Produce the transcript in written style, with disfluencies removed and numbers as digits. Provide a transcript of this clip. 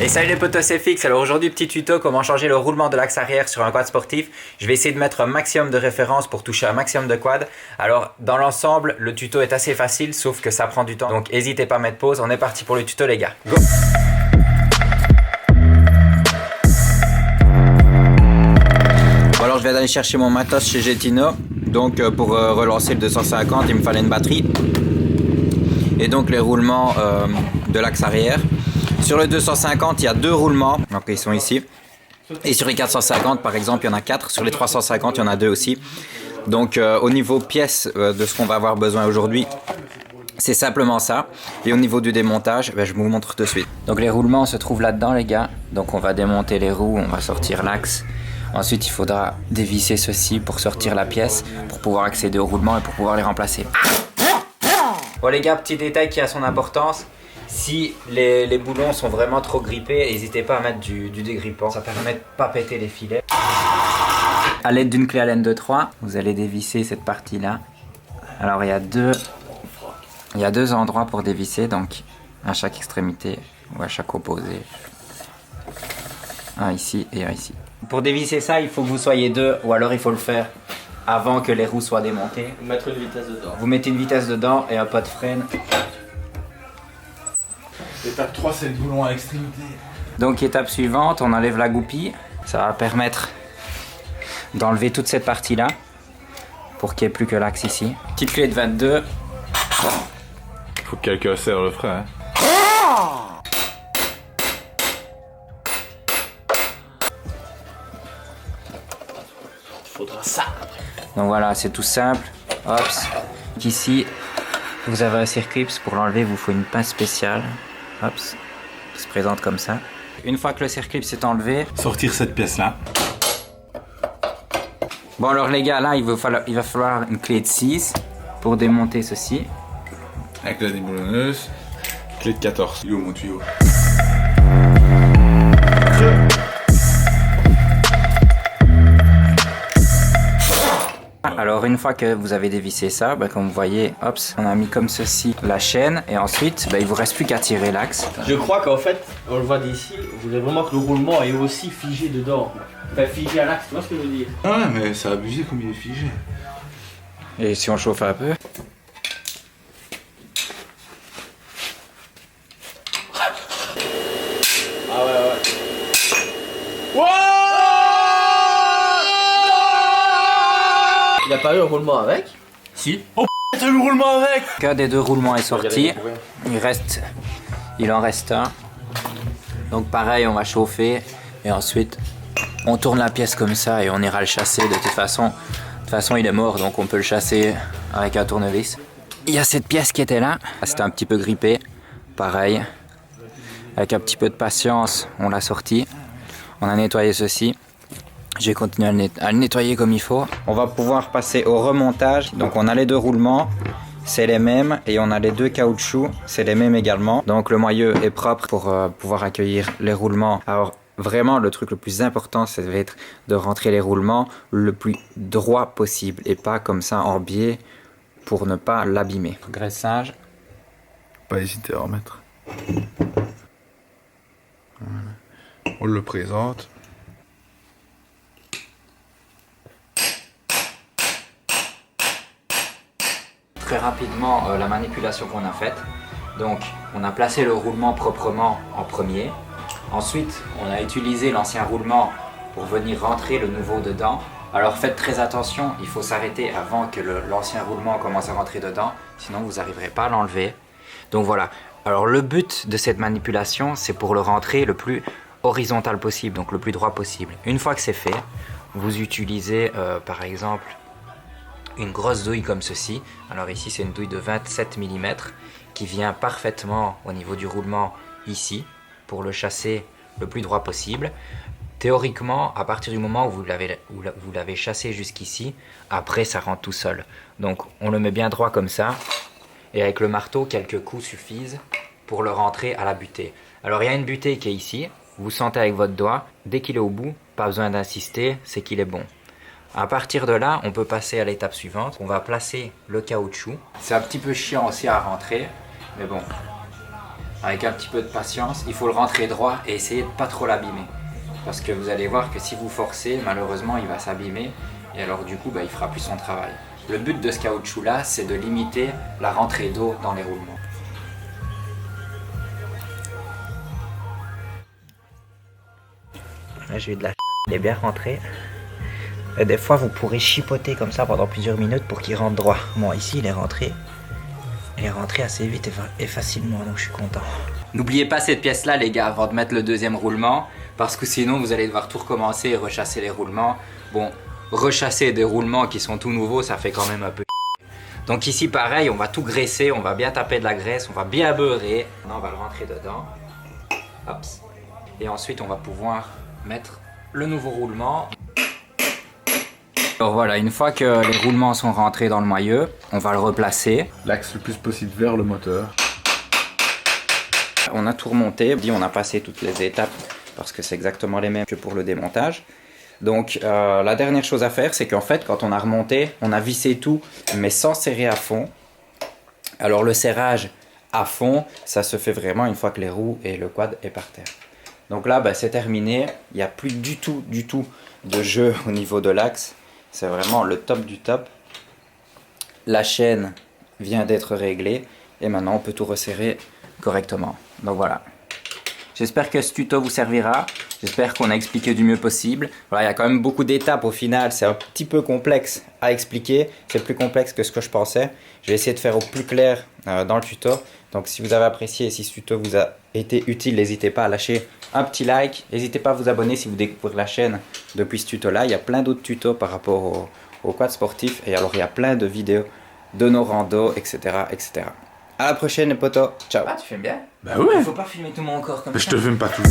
Et salut les potos, c'est Fix. Alors aujourd'hui, petit tuto comment changer le roulement de l'axe arrière sur un quad sportif. Je vais essayer de mettre un maximum de références pour toucher un maximum de quad. Alors dans l'ensemble, le tuto est assez facile, sauf que ça prend du temps. Donc n'hésitez pas à mettre pause, on est parti pour le tuto les gars. Go! Bon, alors je viens d'aller chercher mon matos chez Getino. Donc pour relancer le 250, il me fallait une batterie. Et donc les roulements de l'axe arrière. Sur le 250, il y a deux roulements, donc ils sont ici. Et sur les 450, par exemple, il y en a 4. Sur les 350, il y en a 2 aussi. Donc au niveau pièces de ce qu'on va avoir besoin aujourd'hui, c'est simplement ça. Et au niveau du démontage, je vous montre de suite. Donc les roulements se trouvent là-dedans les gars. Donc on va démonter les roues, on va sortir l'axe. Ensuite, il faudra dévisser ceci pour sortir la pièce, pour pouvoir accéder aux roulements et pour pouvoir les remplacer. Bon les gars, petit détail qui a son importance. Si les boulons sont vraiment trop grippés, n'hésitez pas à mettre du dégrippant. Ça permet de ne pas péter les filets. À l'aide d'une clé Allen de 3, vous allez dévisser cette partie-là. Alors il y a deux endroits pour dévisser, donc à chaque extrémité ou à chaque opposé. Un ici et un ici. Pour dévisser ça, il faut que vous soyez deux, ou alors il faut le faire avant que les roues soient démontées. Mettre une vitesse dedans. Vous mettez une vitesse dedans et un pot de freine. Étape 3, c'est le boulon à l'extrémité. Donc étape suivante, on enlève la goupille. Ça va permettre d'enlever toute cette partie-là pour qu'il n'y ait plus que l'axe ici. Petite clé de 22. Faut que quelqu'un serre le frein. Faudra ça. Donc voilà, c'est tout simple. Hop. Ici, vous avez un circlips. Pour l'enlever, il vous faut une pince spéciale. Hop. Qui se présente comme ça. Une fois que le circlips est enlevé, Sortir cette pièce-là. bon alors les gars, là il va falloir une clé de 6 pour démonter ceci. Avec la déboulonneuse. Clé de 14. Il est où mon tuyau? Alors une fois que vous avez dévissé ça, comme vous voyez, hop, on a mis comme ceci la chaîne et ensuite il vous reste plus qu'à tirer l'axe. Je crois qu'en fait, on le voit d'ici, vous voulez vraiment que le roulement est aussi figé dedans. Enfin, figé à l'axe, tu vois ce que je veux dire? Ah ouais, mais c'est abusé comme il est figé. Et si on chauffe un peu, Ah ouais. Il a pas eu un roulement avec? si. Oh p***, t'as eu le roulement avec! Qu'un des deux roulements est sorti, il en reste un. Donc pareil, on va chauffer et ensuite on tourne la pièce comme ça et on ira le chasser. De toute façon, il est mort, donc on peut le chasser avec un tournevis. Il y a cette pièce qui était là, c'était un petit peu grippé, pareil. Avec un petit peu de patience, on l'a sorti. On a nettoyé ceci. J'ai continué à le nettoyer comme il faut. On va pouvoir passer au remontage. Donc on a les deux roulements, c'est les mêmes. Et on a les deux caoutchoucs, c'est les mêmes également. Donc le moyeu est propre pour pouvoir accueillir les roulements. Alors vraiment le truc le plus important, ça va être de rentrer les roulements le plus droit possible. Et pas comme ça en biais pour ne pas l'abîmer. Graissage. Pas hésiter à en remettre. Voilà. On le présente. Très rapidement la manipulation qu'on a faite. Donc on a placé le roulement proprement en premier. Ensuite on a utilisé l'ancien roulement pour venir rentrer le nouveau dedans. Alors faites très attention, il faut s'arrêter avant que l'ancien roulement commence à rentrer dedans, sinon vous n'arriverez pas à l'enlever. Donc voilà, alors le but de cette manipulation c'est pour le rentrer le plus horizontal possible, donc le plus droit possible. Une fois que c'est fait, vous utilisez par exemple une grosse douille comme ceci. Alors ici c'est une douille de 27 mm qui vient parfaitement au niveau du roulement ici pour le chasser le plus droit possible. Théoriquement, à partir du moment où vous l'avez chassé jusqu'ici, après ça rentre tout seul. Donc on le met bien droit comme ça et avec le marteau quelques coups suffisent pour le rentrer à la butée. Alors il y a une butée qui est ici, vous sentez avec votre doigt, dès qu'il est au bout, pas besoin d'insister, c'est qu'il est bon. À partir de là, on peut passer à l'étape suivante. On va placer le caoutchouc. C'est un petit peu chiant aussi à rentrer, mais bon. avec un petit peu de patience. Il faut le rentrer droit et essayer de pas trop l'abîmer. Parce que vous allez voir que si vous forcez, malheureusement, il va s'abîmer. Et alors du coup, il fera plus son travail. Le but de ce caoutchouc là, c'est de limiter la rentrée d'eau dans les roulements. Là, j'ai eu de la il est bien rentré. Et des fois, vous pourrez chipoter comme ça pendant plusieurs minutes pour qu'il rentre droit. Bon, ici, il est rentré. Il est rentré assez vite et facilement, donc je suis content. N'oubliez pas cette pièce-là, les gars, avant de mettre le deuxième roulement, parce que sinon, vous allez devoir tout recommencer et rechasser les roulements. Bon, rechasser des roulements qui sont tout nouveaux, ça fait quand même un peu. Donc ici, pareil, on va tout graisser, on va bien taper de la graisse, on va bien beurrer. Maintenant, on va le rentrer dedans. Hop. Et ensuite, on va pouvoir mettre le nouveau roulement. Alors voilà, une fois que les roulements sont rentrés dans le moyeu, on va le replacer. L'axe le plus possible vers le moteur. On a tout remonté, on a passé toutes les étapes parce que c'est exactement les mêmes que pour le démontage. Donc la dernière chose à faire, c'est qu'en fait, quand on a remonté, on a vissé tout, mais sans serrer à fond. Alors le serrage à fond, ça se fait vraiment une fois que les roues et le quad est par terre. Donc là, c'est terminé. Il n'y a plus du tout de jeu au niveau de l'axe. C'est vraiment le top du top. La chaîne vient d'être réglée et maintenant on peut tout resserrer correctement. Donc voilà. J'espère que ce tuto vous servira. J'espère qu'on a expliqué du mieux possible. Voilà, il y a quand même beaucoup d'étapes au final. C'est un petit peu complexe à expliquer. C'est plus complexe que ce que je pensais. Je vais essayer de faire au plus clair dans le tuto. Donc si vous avez apprécié et si ce tuto vous a été utile, n'hésitez pas à lâcher un petit like. N'hésitez pas à vous abonner si vous découvrez la chaîne depuis ce tuto-là. Il y a plein d'autres tutos par rapport au quad sportif. Et alors il y a plein de vidéos de nos randos, etc. etc. À la prochaine les potos. Ciao. Ah, tu filmes bien? Bah ouais. Il faut pas filmer tout mon corps comme ça. Mais je te filme pas tout.